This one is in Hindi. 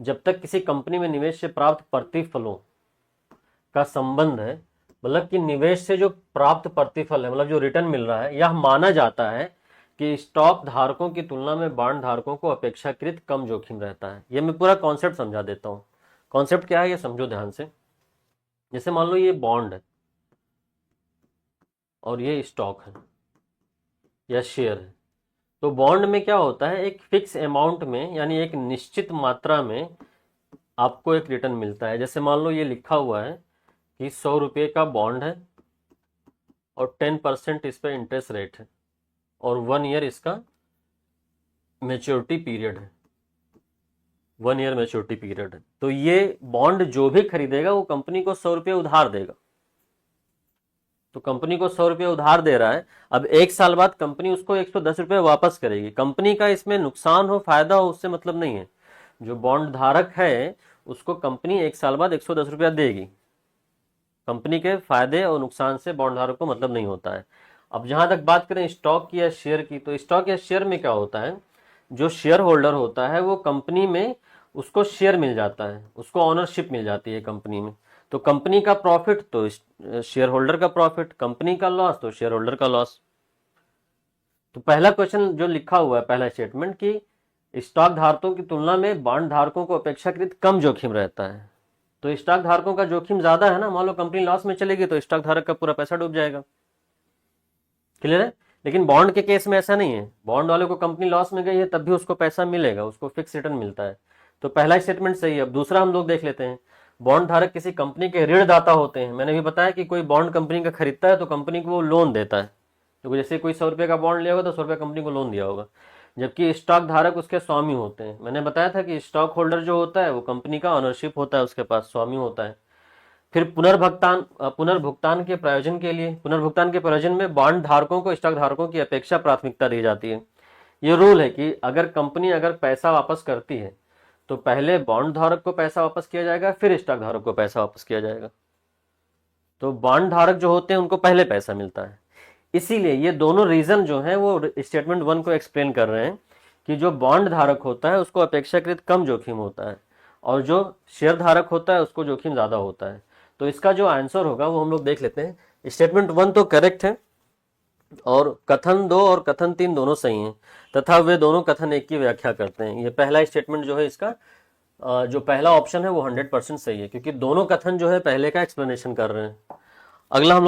जब तक किसी कंपनी में निवेश से प्राप्त प्रतिफलों का संबंध है, मतलब कि निवेश से जो प्राप्त प्रतिफल है, मतलब जो रिटर्न मिल रहा है, यह माना जाता है कि स्टॉक धारकों की तुलना में बॉन्ड धारकों को अपेक्षाकृत कम जोखिम रहता है। ये मैं पूरा कॉन्सेप्ट समझा देता हूँ। कॉन्सेप्ट क्या है ये समझो ध्यान से। जैसे मान लो ये बॉन्ड है और ये स्टॉक है या शेयर है। तो बॉन्ड में क्या होता है, एक फिक्स अमाउंट में, यानी एक निश्चित मात्रा में आपको एक रिटर्न मिलता है। जैसे मान लो ये लिखा हुआ है कि 100 रुपये का बॉन्ड है और 10% इस पर इंटरेस्ट रेट है और 1 ईयर इसका मेच्योरिटी पीरियड है। 1 ईयर मेच्योरिटी पीरियड है। तो ये बॉन्ड जो भी खरीदेगा वो कंपनी को 100 रुपये उधार देगा। तो कंपनी को 100 रुपये उधार दे रहा है। अब 1 साल बाद कंपनी उसको 110 रुपये वापस करेगी। कंपनी का इसमें नुकसान हो फायदा हो उससे मतलब नहीं है। जो बॉन्ड धारक है उसको कंपनी 1 साल बाद 110 रुपया देगी। कंपनी के फायदे और नुकसान से बॉन्ड धारक को मतलब नहीं होता है। अब जहां तक बात करें स्टॉक की या शेयर की, तो स्टॉक या शेयर में क्या होता है, जो शेयर होल्डर होता है वो कंपनी में उसको शेयर मिल जाता है, उसको ऑनरशिप मिल जाती है कंपनी में। तो कंपनी का प्रॉफिट तो शेयर होल्डर का प्रॉफिट, कंपनी का लॉस तो शेयर होल्डर का लॉस। तो पहला क्वेश्चन जो लिखा हुआ है, पहला स्टेटमेंट कि स्टॉक धारकों की तुलना में बॉन्ड धारकों को अपेक्षाकृत कम जोखिम रहता है। तो स्टॉक धारकों का जोखिम ज्यादा है ना। मान लो कंपनी लॉस में चलेगी तो स्टॉक धारक का पूरा पैसा डूब जाएगा। क्लियर है। लेकिन बॉन्ड के केस में ऐसा नहीं है। बॉन्ड वाले को कंपनी लॉस में गई है तब भी उसको पैसा मिलेगा, उसको फिक्स रिटर्न मिलता है। तो पहला स्टेटमेंट सही है। अब दूसरा हम लोग देख लेते हैं। बॉन्ड धारक किसी कंपनी के ऋणदाता होते हैं। मैंने भी बताया कि कोई बॉन्ड कंपनी का खरीदता है तो कंपनी को वो लोन देता है। तो जैसे कोई 100 रुपये का बॉन्ड लिया होगा तो 100 रुपये कंपनी को लोन दिया होगा। जबकि स्टॉक धारक उसके स्वामी होते हैं। मैंने बताया था कि स्टॉक होल्डर जो होता है वो कंपनी का ऑनरशिप होता है, उसके पास स्वामी होता है। फिर पुनर्भुगतान के प्रयोजन के लिए, पुनर्भुगतान के प्रयोजन में बॉन्ड धारकों को स्टॉक धारकों की अपेक्षा प्राथमिकता दी जाती है। ये रूल है कि कंपनी अगर पैसा वापस करती है तो पहले बॉन्ड धारक को पैसा वापस किया जाएगा, फिर स्टॉक धारक को पैसा वापस किया जाएगा। तो बॉन्ड धारक जो होते हैं उनको पहले पैसा मिलता है। इसीलिए ये दोनों रीजन जो है वो स्टेटमेंट 1 को एक्सप्लेन कर रहे हैं कि जो बॉन्ड धारक होता है उसको अपेक्षाकृत कम जोखिम होता है और जो शेयर धारक होता है उसको जोखिम ज्यादा होता है। तो इसका जो आंसर होगा वो हम लोग देख लेते हैं। स्टेटमेंट 1 तो करेक्ट है और कथन 2 और कथन 3 दोनों सही हैं तथा वे दोनों कथन एक की व्याख्या करते हैं। ये पहला स्टेटमेंट जो है इसका जो पहला ऑप्शन है वो 100% सही है, क्योंकि दोनों कथन जो है पहले का एक्सप्लेनेशन कर रहे हैं। अगला हम लोग